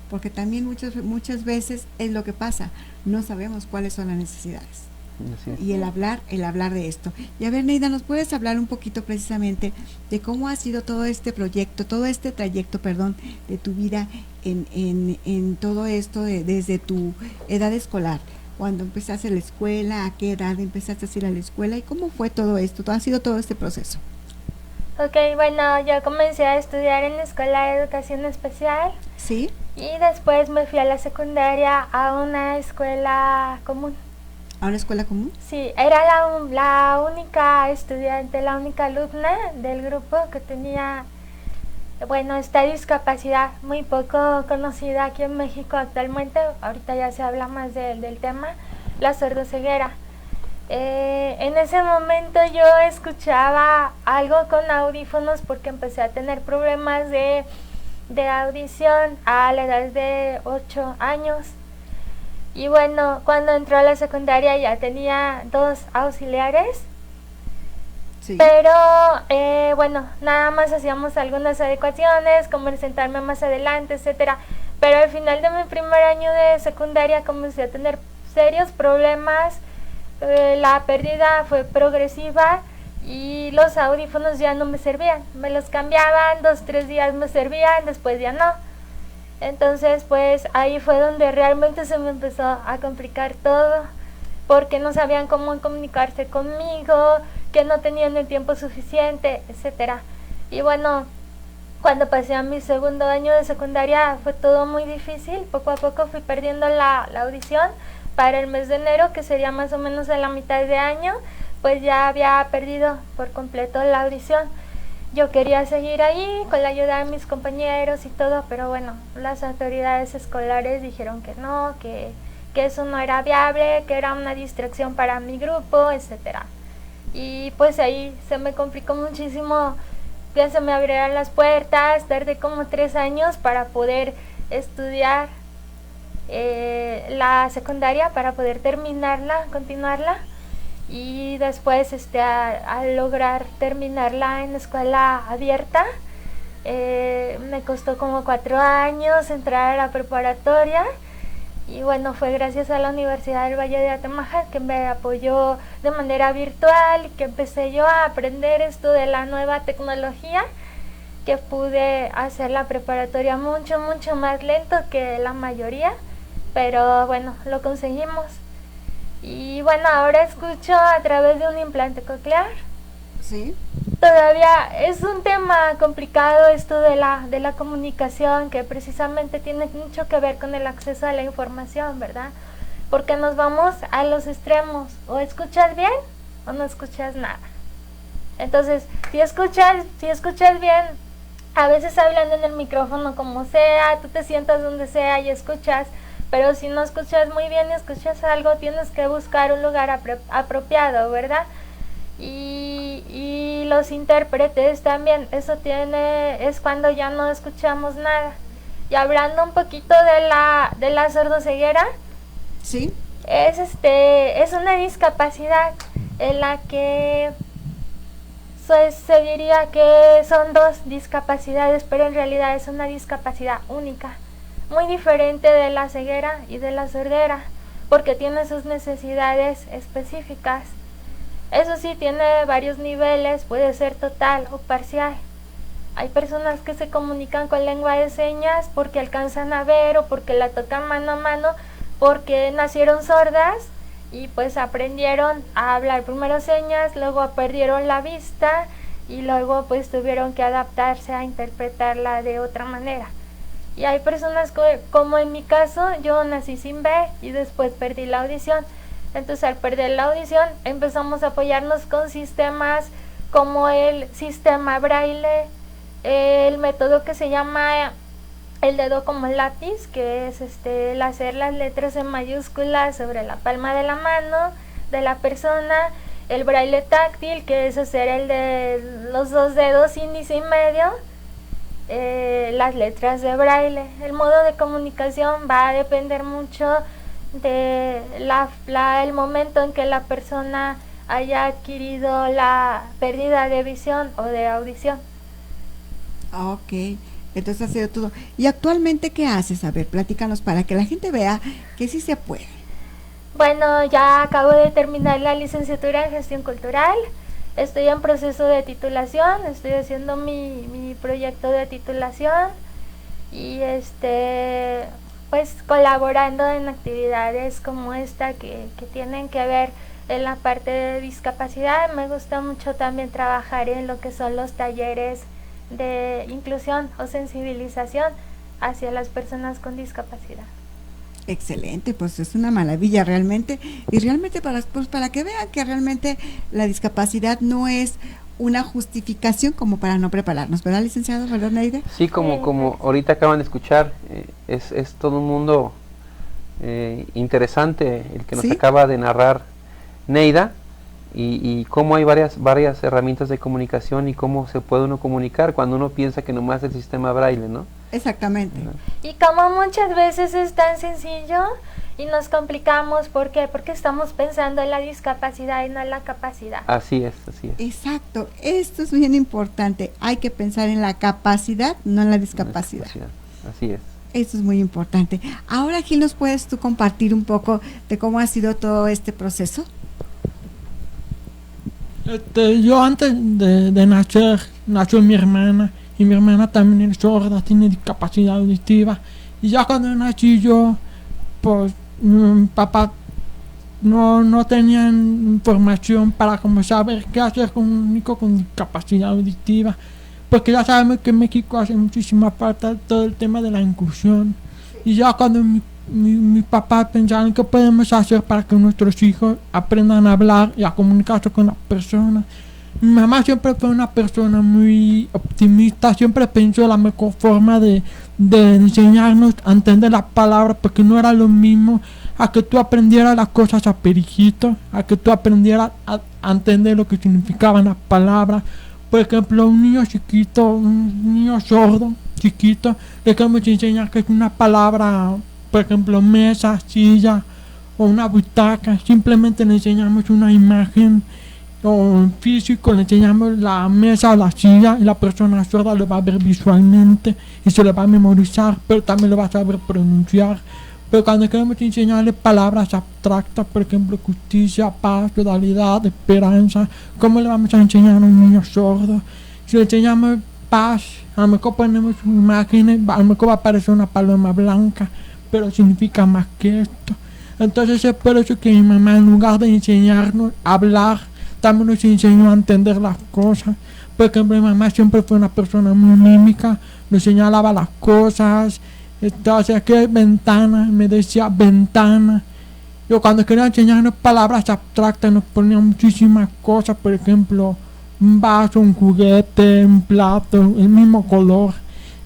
Porque también muchas veces es lo que pasa, no sabemos cuáles son las necesidades. Y el hablar de esto. Y a ver, Neida, ¿nos puedes hablar un poquito precisamente de cómo ha sido todo este proyecto, todo este trayecto, de tu vida en todo esto desde tu edad escolar? Cuando empezaste la escuela, ¿a qué edad empezaste a ir a la escuela y cómo fue todo esto? ¿Cómo ha sido todo este proceso? Ok, bueno, yo comencé a estudiar en la Escuela de Educación Especial. ¿Sí? Y después me fui a la secundaria a una escuela común. ¿A una escuela común? Sí, era la única estudiante, la única alumna del grupo que tenía, esta discapacidad muy poco conocida aquí en México actualmente. Ahorita ya se habla más del tema, la sordoceguera. En ese momento yo escuchaba algo con audífonos porque empecé a tener problemas de audición a la edad de 8 años. Y bueno, cuando entró a la secundaria ya tenía 2 auxiliares. Sí. Pero nada más hacíamos algunas adecuaciones, como sentarme más adelante, etcétera. Pero al final de mi primer año de secundaria comencé a tener serios problemas. La pérdida fue progresiva y los audífonos ya no me servían. Me los cambiaban, 2-3 días me servían, después ya no. Entonces pues ahí fue donde realmente se me empezó a complicar todo, porque no sabían cómo comunicarse conmigo, que no tenían el tiempo suficiente, etcétera. Y bueno, Cuando pasé a mi segundo año de secundaria fue todo muy difícil, poco a poco fui perdiendo la audición. Para el mes de enero, que sería más o menos a la mitad de año, pues ya había perdido por completo la audición. Yo quería seguir ahí con la ayuda de mis compañeros y todo, pero bueno, las autoridades escolares dijeron que no, que eso no era viable, que era una distracción para mi grupo, etcétera. Y pues ahí se me complicó muchísimo, ya se me abrieron las puertas, tardé como 3 años para poder estudiar la secundaria, para poder terminarla, continuarla, y después a lograr terminarla en escuela abierta. Me costó como 4 años entrar a la preparatoria, y bueno, fue gracias a la Universidad del Valle de Atemajac, que me apoyó de manera virtual, y que empecé yo a aprender esto de la nueva tecnología, que pude hacer la preparatoria mucho más lento que la mayoría, pero bueno, lo conseguimos. Y bueno, ahora escucho a través de un implante coclear. Sí. Todavía es un tema complicado esto de la comunicación, que precisamente tiene mucho que ver con el acceso a la información, ¿verdad? Porque nos vamos a los extremos, o escuchas bien o no escuchas nada. Entonces, si escuchas bien, a veces hablando en el micrófono como sea, tú te sientas donde sea y escuchas, pero si no escuchas muy bien y escuchas algo, tienes que buscar un lugar apropiado, ¿verdad? Y los intérpretes también, es cuando ya no escuchamos nada. Y hablando un poquito de la sordoceguera, sí, es una discapacidad en la que se diría que son 2 discapacidades, pero en realidad es una discapacidad única, muy diferente de la ceguera y de la sordera, porque tiene sus necesidades específicas. Eso sí, tiene varios niveles, puede ser total o parcial. Hay personas que se comunican con lengua de señas porque alcanzan a ver, o porque la tocan mano a mano, porque nacieron sordas y pues aprendieron a hablar primero señas, luego perdieron la vista y luego pues tuvieron que adaptarse a interpretarla de otra manera. Y hay personas como en mi caso, yo nací sin ver y después perdí la audición. Entonces, al perder la audición, empezamos a apoyarnos con sistemas como el sistema braille, el método que se llama el dedo como lápiz, que es el hacer las letras en mayúsculas sobre la palma de la mano de la persona, el braille táctil, que es hacer el de los 2 dedos, índice y medio, las letras de braille. El modo de comunicación va a depender mucho de el momento en que la persona haya adquirido la pérdida de visión o de audición. Ok, entonces ha sido todo. ¿Y actualmente qué haces? A ver, platícanos para que la gente vea que sí se puede. Bueno, ya acabo de terminar la licenciatura en gestión cultural, estoy en proceso de titulación, estoy haciendo mi proyecto de titulación y pues colaborando en actividades como esta que tienen que ver en la parte de discapacidad. Me gusta mucho también trabajar en lo que son los talleres de inclusión o sensibilización hacia las personas con discapacidad. Excelente, pues es una maravilla realmente, y realmente para que vean que realmente la discapacidad no es una justificación como para no prepararnos, ¿verdad, licenciado? ¿Verdad, Neida? Sí, como ahorita acaban de escuchar, es todo un mundo interesante el que nos ¿Sí? acaba de narrar Neida, y cómo hay varias herramientas de comunicación y cómo se puede uno comunicar cuando uno piensa que nomás el sistema braille, ¿no? Exactamente. Y como muchas veces es tan sencillo y nos complicamos, ¿por qué? Porque estamos pensando en la discapacidad y no en la capacidad. Así es. Exacto, esto es bien importante, hay que pensar en la capacidad, no en la discapacidad. Así es. Eso es muy importante. Ahora, Gil, ¿nos puedes tú compartir un poco de cómo ha sido todo este proceso? Yo antes de nacer, nació mi hermana, y mi hermana también es sorda, tiene discapacidad auditiva, y ya cuando nací yo, pues mi papá no tenían información para como saber qué hacer con un único con discapacidad auditiva, porque ya sabemos que en México hace muchísima falta todo el tema de la inclusión. Y ya cuando mi papá pensaba qué podemos hacer para que nuestros hijos aprendan a hablar y a comunicarse con las personas. Mi mamá siempre fue una persona muy optimista, siempre pensó la mejor forma de enseñarnos a entender las palabras, porque no era lo mismo a que tú aprendieras las cosas a periquito, a que tú aprendieras a entender lo que significaban las palabras. Por ejemplo, un niño chiquito, un niño sordo, chiquito, le queremos enseñar que es una palabra, por ejemplo, mesa, silla o una butaca. Simplemente le enseñamos una imagen o físico, le enseñamos la mesa o la silla y la persona sorda lo va a ver visualmente y se lo va a memorizar, pero también lo va a saber pronunciar. Pero cuando queremos enseñarle palabras abstractas, por ejemplo, justicia, paz, totalidad, esperanza, ¿cómo le vamos a enseñar a un niño sordo? Si le enseñamos paz, a lo mejor ponemos imágenes, a lo mejor va a aparecer una paloma blanca, pero significa más que esto. Entonces es por eso que mi mamá, en lugar de enseñarnos a hablar, también nos enseñó a entender las cosas. Por ejemplo, mi mamá siempre fue una persona muy mímica, nos señalaba las cosas. Entonces, ¿qué es ventana? Me decía ventana. Yo cuando quería enseñarnos palabras abstractas nos ponía muchísimas cosas, por ejemplo, un vaso, un juguete, un plato, el mismo color.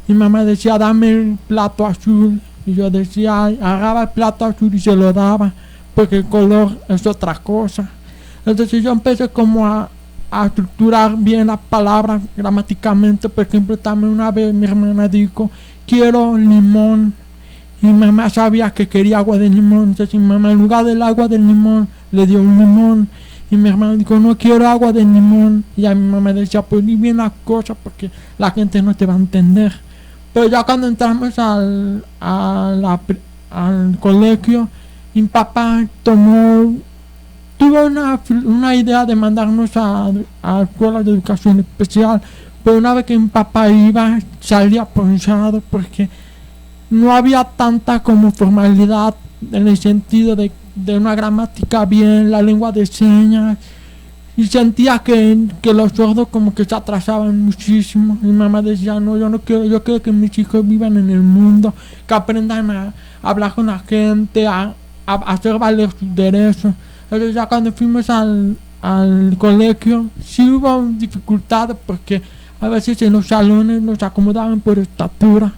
Mi mamá decía, dame el plato azul. Y yo decía, agarraba el plato azul y se lo daba, porque el color es otra cosa. Entonces yo empecé como a estructurar bien las palabras gramaticalmente. Por ejemplo, también una vez mi hermana dijo, quiero limón. Y mi mamá sabía que quería agua de limón. Entonces mi mamá, en lugar del agua del limón, le dio un limón. Y mi hermano dijo, no quiero agua de limón. Y a mi mamá decía, pues di bien las cosas porque la gente no te va a entender. Pero ya cuando entramos al colegio, mi papá tuvo una idea de mandarnos a escuelas de educación especial. Pero una vez que mi papá iba, salía ponchado porque no había tanta como formalidad en el sentido de una gramática bien, la lengua de señas, y sentía que los sordos como que se atrasaban muchísimo. Mi mamá decía, no, yo quiero que mis hijos vivan en el mundo, que aprendan a hablar con la gente, a hacer valer sus derechos. Entonces ya cuando fuimos al colegio, sí hubo dificultades porque a veces en los salones nos acomodaban por estatura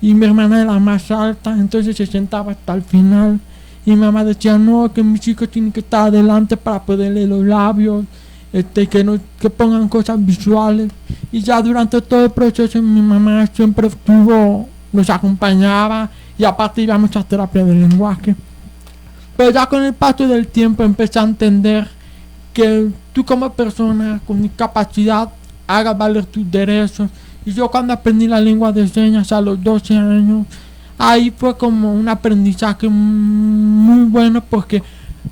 y mi hermana era más alta, entonces se sentaba hasta el final. Y mi mamá decía, no, que mis hijos tienen que estar adelante para poder leer los labios, que pongan cosas visuales. Y ya durante todo el proceso mi mamá siempre nos acompañaba y aparte íbamos a terapia de lenguaje. Pero ya con el paso del tiempo empecé a entender que tú como persona con discapacidad hagas valer tus derechos. Y yo cuando aprendí la lengua de señas a los 12 años, ahí fue como un aprendizaje muy bueno porque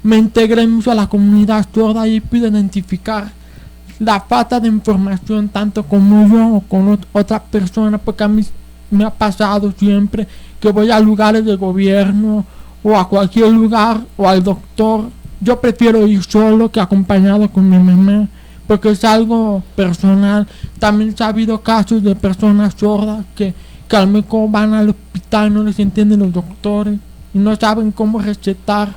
me integré mucho a la comunidad sorda y pude identificar la falta de información tanto como yo o con otras personas, porque a mí me ha pasado siempre que voy a lugares de gobierno o a cualquier lugar o al doctor. Yo prefiero ir solo que acompañado con mi mamá porque es algo personal. También ha habido casos de personas sordas que a lo mejor van al hospital, no les entienden los doctores y no saben cómo recetar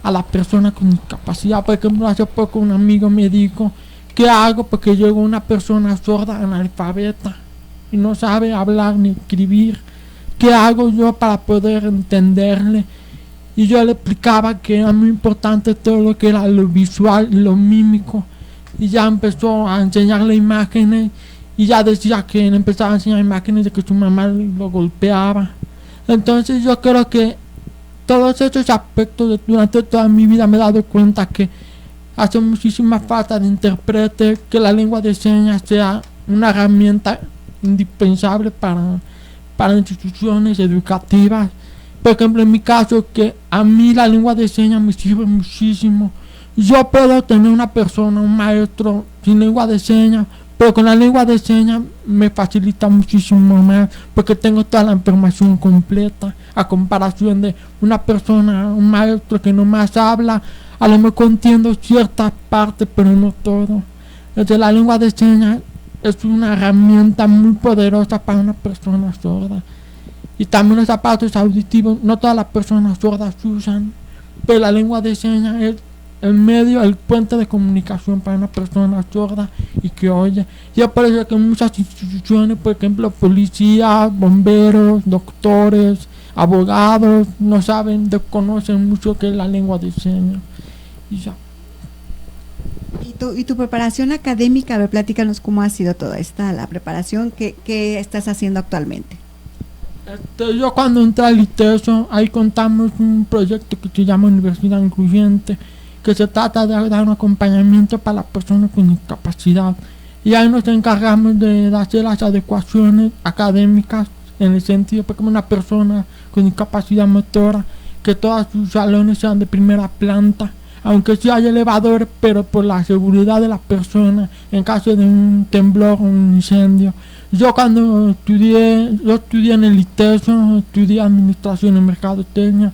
a la persona con discapacidad. Por ejemplo, hace poco un amigo me dijo, ¿qué hago? Porque llegó una persona sorda analfabeta y no sabe hablar ni escribir. ¿Qué hago yo para poder entenderle? Y yo le explicaba que era muy importante todo lo que era lo visual y lo mímico. Y ya empezó a enseñarle imágenes. Y ya decía que le empezaba a enseñar imágenes de que su mamá lo golpeaba. Entonces yo creo que todos esos aspectos durante toda mi vida me he dado cuenta que hace muchísima falta de intérprete, que la lengua de señas sea una herramienta indispensable para instituciones educativas. Por ejemplo, en mi caso, que a mí la lengua de señas me sirve muchísimo. Yo puedo tener una persona, un maestro sin lengua de señas, pero con la lengua de señas me facilita muchísimo más porque tengo toda la información completa a comparación de una persona, un maestro que nomás habla, a lo mejor entiendo ciertas partes pero no todo. Entonces la lengua de señas es una herramienta muy poderosa para una persona sorda. Y también los aparatos auditivos, no todas las personas sordas usan, pero la lengua de señas es el medio, el puente de comunicación para una persona sorda y que oye. Y es por eso que muchas instituciones, por ejemplo, policías, bomberos, doctores, abogados, no saben, desconocen mucho qué es la lengua de señas. Y ya. ¿Y tu preparación académica? A ver, platícanos cómo ha sido toda la preparación que estás haciendo actualmente. Yo cuando entré al ITESO, ahí contamos un proyecto que se llama Universidad Incluyente, que se trata de dar un acompañamiento para las personas con discapacidad. Y ahí nos encargamos de hacer las adecuaciones académicas en el sentido, porque una persona con discapacidad motora, que todos sus salones sean de primera planta, aunque sí hay elevadores, pero por la seguridad de las personas en caso de un temblor o un incendio. Yo estudié en el ITESO, estudié Administración y Mercadotecnia.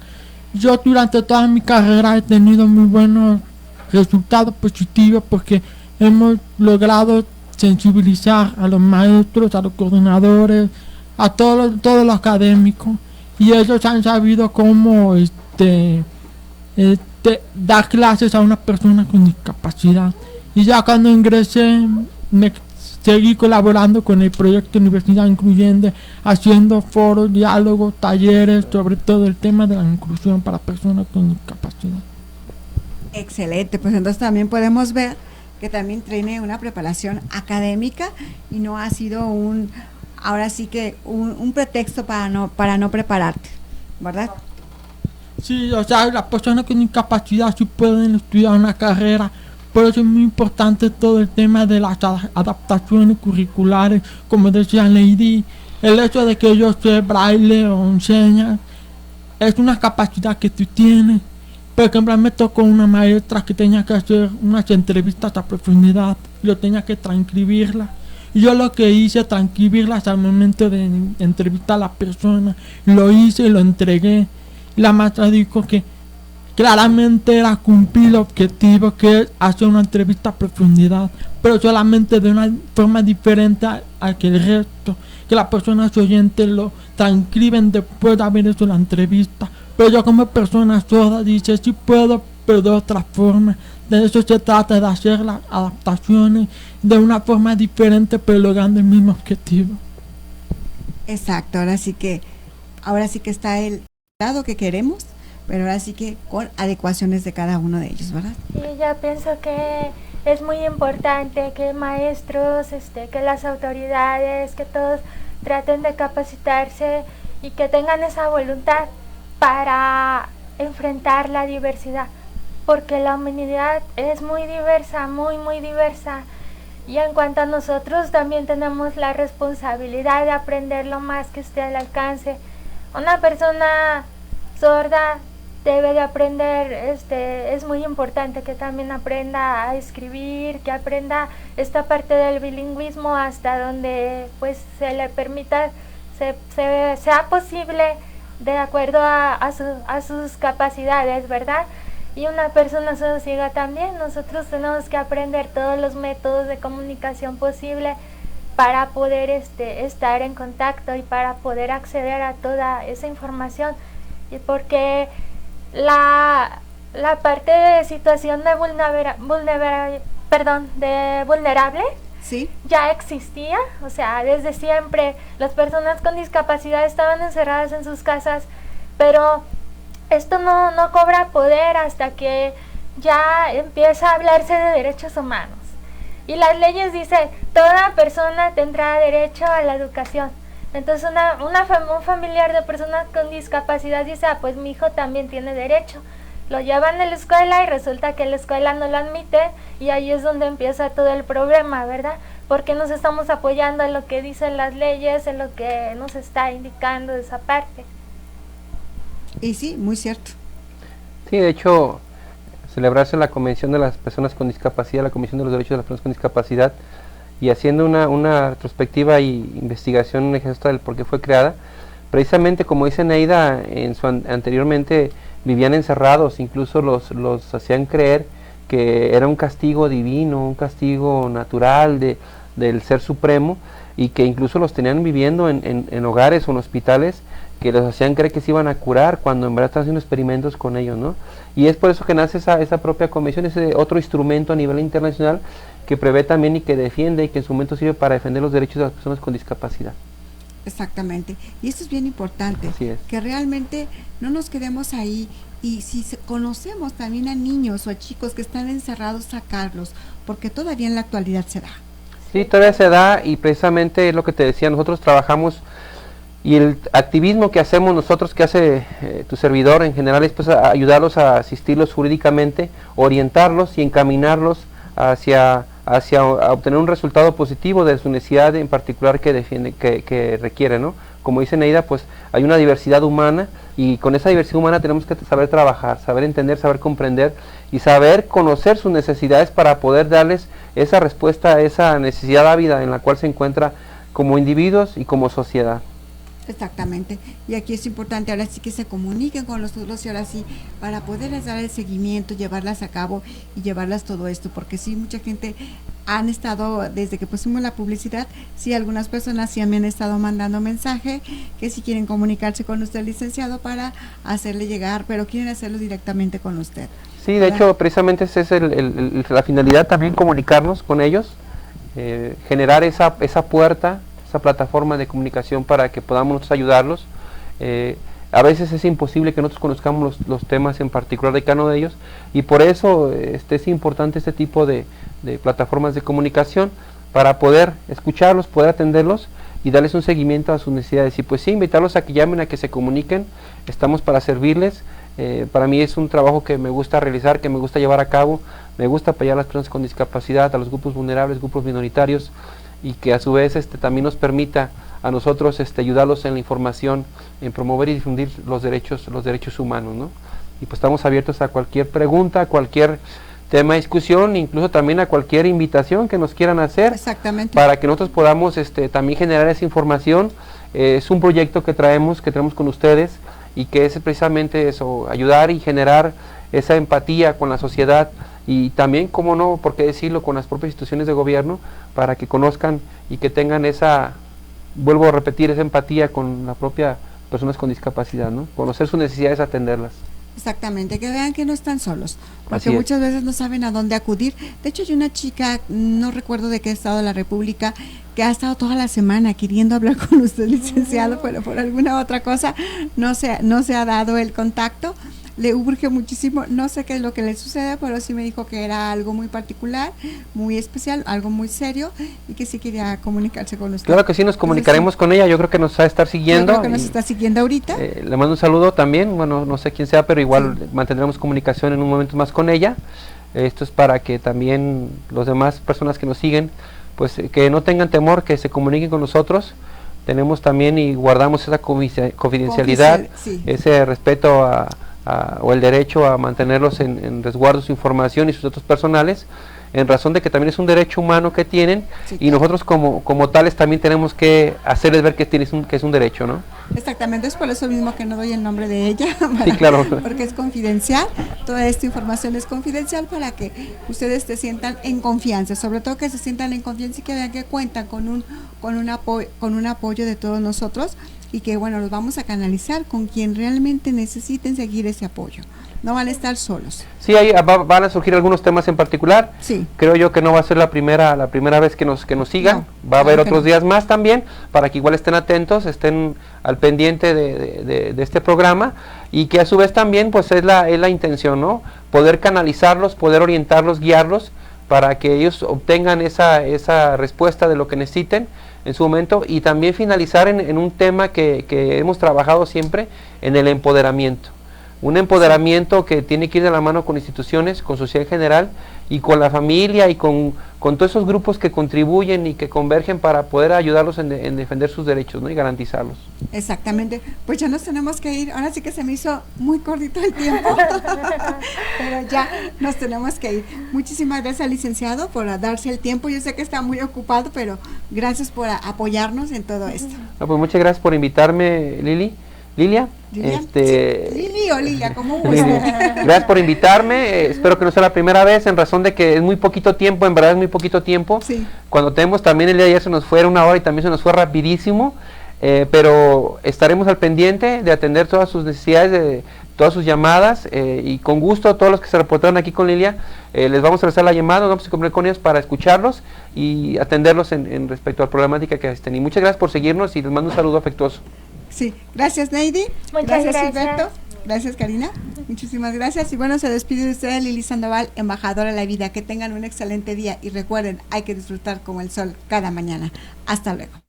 Yo durante toda mi carrera he tenido muy buenos resultados positivos porque hemos logrado sensibilizar a los maestros, a los coordinadores, a todos los académicos, y ellos han sabido cómo dar clases a una persona con discapacidad. Y ya cuando ingresé seguí colaborando con el proyecto Universidad Incluyente, haciendo foros, diálogos, talleres sobre todo el tema de la inclusión para personas con discapacidad. Excelente, pues entonces también podemos ver que también tiene una preparación académica y no ha sido ahora sí que un pretexto para no prepararte, ¿verdad? Sí, o sea, las personas con discapacidad sí pueden estudiar una carrera. Por eso es muy importante todo el tema de las adaptaciones curriculares, como decía Lady. El hecho de que yo sé braille o enseña es una capacidad que tú tienes. Por ejemplo, me tocó una maestra que tenía que hacer unas entrevistas a profundidad. Yo tenía que transcribirlas. Y yo lo que hice, transcribirlas al momento de entrevistar a la persona. Lo hice y lo entregué. Y la maestra dijo que claramente era cumplir el objetivo, que es hacer una entrevista a profundidad, pero solamente de una forma diferente a que el resto, que las personas oyentes lo transcriben después de haber hecho la entrevista. Pero yo como persona sorda dice, sí puedo, pero de otra forma. De eso se trata, de hacer las adaptaciones de una forma diferente, pero logrando el mismo objetivo. Exacto, ahora sí que está el lado que queremos, pero ahora sí que con adecuaciones de cada uno de ellos, ¿verdad? Sí, yo pienso que es muy importante que maestros, que las autoridades, que todos traten de capacitarse y que tengan esa voluntad para enfrentar la diversidad, porque la humanidad es muy diversa, muy, muy diversa. Y en cuanto a nosotros, también tenemos la responsabilidad de aprender lo más que esté al alcance. Una persona sorda debe de aprender, es muy importante que también aprenda a escribir, que aprenda esta parte del bilingüismo hasta donde pues se le permita, sea posible de acuerdo a sus capacidades, ¿verdad? Y una persona sorda también, nosotros tenemos que aprender todos los métodos de comunicación posible para poder estar en contacto y para poder acceder a toda esa información. Y porque la parte de situación de vulnerable ¿sí? Ya existía, o sea, desde siempre las personas con discapacidad estaban encerradas en sus casas, pero esto no cobra poder hasta que ya empieza a hablarse de derechos humanos. Y las leyes dicen, toda persona tendrá derecho a la educación. Entonces un familiar de personas con discapacidad dice, pues mi hijo también tiene derecho. Lo llevan a la escuela y resulta que la escuela no lo admite y ahí es donde empieza todo el problema, ¿verdad? Porque nos estamos apoyando en lo que dicen las leyes, en lo que nos está indicando esa parte. Y sí, muy cierto. Sí, de hecho, celebrarse la Convención de las Personas con Discapacidad, la Comisión de los Derechos de las Personas con Discapacidad, y haciendo una retrospectiva y investigación exhausta del por qué fue creada, precisamente como dice Neida, anteriormente vivían encerrados, incluso los hacían creer que era un castigo divino, un castigo natural de del Ser Supremo, y que incluso los tenían viviendo en hogares o en hospitales, que los hacían creer que se iban a curar cuando en verdad están haciendo experimentos con ellos, ¿no? Y es por eso que nace esa propia convención, ese otro instrumento a nivel internacional que prevé también y que defiende y que en su momento sirve para defender los derechos de las personas con discapacidad. Exactamente, y esto es bien importante, Así es. que realmente no nos quedemos ahí, y si conocemos también a niños o a chicos que están encerrados, sacarlos, porque todavía en la actualidad se da. Sí, todavía se da, y precisamente es lo que te decía, nosotros trabajamos, y el activismo que hacemos nosotros, que hace tu servidor en general, es pues a ayudarlos, a asistirlos jurídicamente, orientarlos y encaminarlos hacia a obtener un resultado positivo de su necesidad en particular que requiere, ¿no? Como dice Neida, pues hay una diversidad humana, y con esa diversidad humana tenemos que saber trabajar, saber entender, saber comprender y saber conocer sus necesidades para poder darles esa respuesta a esa necesidad ávida en la cual se encuentra como individuos y como sociedad. Exactamente, y aquí es importante ahora sí que se comuniquen con nosotros, y ahora sí, para poderles dar el seguimiento, llevarlas a cabo y llevarlas todo esto, porque sí, mucha gente han estado, desde que pusimos la publicidad, sí, algunas personas sí me han estado mandando mensaje, que si quieren comunicarse con usted, licenciado, para hacerle llegar, pero quieren hacerlo directamente con usted. Sí, de hecho, precisamente esa es la finalidad, también comunicarnos con ellos, generar esa puerta, esa plataforma de comunicación para que podamos nosotros ayudarlos. A veces es imposible que nosotros conozcamos los temas en particular de cada uno de ellos, y por eso es importante este tipo de plataformas de comunicación para poder escucharlos, poder atenderlos y darles un seguimiento a sus necesidades. Y pues sí, invitarlos a que llamen, a que se comuniquen, estamos para servirles. Para mí es un trabajo que me gusta realizar, que me gusta llevar a cabo, me gusta apoyar a las personas con discapacidad, a los grupos vulnerables, grupos minoritarios, y que a su vez también nos permita a nosotros ayudarlos en la información, en promover y difundir los derechos humanos, ¿no? Y pues estamos abiertos a cualquier pregunta, a cualquier tema de discusión, incluso también a cualquier invitación que nos quieran hacer. Exactamente. Para que nosotros podamos también generar esa información. Es un proyecto que traemos con ustedes, y que es precisamente eso, ayudar y generar esa empatía con la sociedad, y también, como no, por qué decirlo, con las propias instituciones de gobierno, para que conozcan y que tengan vuelvo a repetir, esa empatía con las propias personas con discapacidad, ¿no? Conocer sus necesidades, atenderlas. Exactamente, que vean que no están solos, porque Así es. muchas veces no saben a dónde acudir. De hecho, hay una chica, no recuerdo de qué estado de la República, que ha estado toda la semana queriendo hablar con usted, licenciado, pero por alguna otra cosa no se ha dado el contacto. Le urge muchísimo, no sé qué es lo que le sucede, pero sí me dijo que era algo muy particular, muy especial, algo muy serio, y que sí quería comunicarse con usted. Claro que sí, nos comunicaremos con ella, yo creo que nos va a estar siguiendo. Yo creo que nos está siguiendo ahorita. Le mando un saludo también, bueno, no sé quién sea, pero igual sí, mantendremos comunicación en un momento más con ella. Esto es para que también los demás personas que nos siguen, pues que no tengan temor, que se comuniquen con nosotros. Tenemos también y guardamos esa confidencialidad, sí, ese respeto o el derecho a mantenerlos en resguardo su información y sus datos personales, en razón de que también es un derecho humano que tienen, sí, y nosotros como tales también tenemos que hacerles ver que es un derecho, ¿no? Exactamente, es por eso mismo que no doy el nombre de ella, sí, claro, porque es confidencial, toda esta información es confidencial para que ustedes se sientan en confianza, sobre todo que se sientan en confianza y que vean que cuentan con un apoyo de todos nosotros, y que bueno, los vamos a canalizar con quien realmente necesiten seguir ese apoyo. No van a estar solos. Sí, ahí van a surgir algunos temas en particular. Sí. Creo yo que no va a ser la primera vez que nos sigan. No, va a haber otros días más también, para que igual estén atentos, estén al pendiente de este programa, y que a su vez también pues es la intención, ¿no? Poder canalizarlos, poder orientarlos, guiarlos, para que ellos obtengan esa respuesta de lo que necesiten en su momento, y también finalizar en un tema que hemos trabajado siempre, en el empoderamiento. Un empoderamiento que tiene que ir de la mano con instituciones, con sociedad en general, y con la familia, y con todos esos grupos que contribuyen y que convergen para poder ayudarlos en defender sus derechos, ¿no? Y garantizarlos. Exactamente. Pues ya nos tenemos que ir. Ahora sí que se me hizo muy cortito el tiempo, pero ya nos tenemos que ir. Muchísimas gracias, licenciado, por darse el tiempo. Yo sé que está muy ocupado, pero gracias por apoyarnos en todo esto. No, pues muchas gracias por invitarme, Lili. Lilia. Lili o Lilia, ¿cómo gusta? Gracias por invitarme, espero que no sea la primera vez, en razón de que es muy poquito tiempo, en verdad es muy poquito tiempo. Sí. Cuando tenemos también el día de ayer se nos fue 1 hora y también se nos fue rapidísimo, pero estaremos al pendiente de atender todas sus necesidades, de todas sus llamadas, y con gusto todos los que se reportaron aquí con Lilia, les vamos a hacer la llamada, nos vamos a comunicar con ellos para escucharlos y atenderlos en respecto a la problemática que estén. Y muchas gracias por seguirnos y les mando un saludo afectuoso. Sí, gracias Neidi, Muchas gracias. Gilberto, gracias Karina, muchísimas gracias. Y bueno, se despide de ustedes Lili Sandoval, embajadora de la vida. Que tengan un excelente día y recuerden, hay que disfrutar como el sol cada mañana. Hasta luego.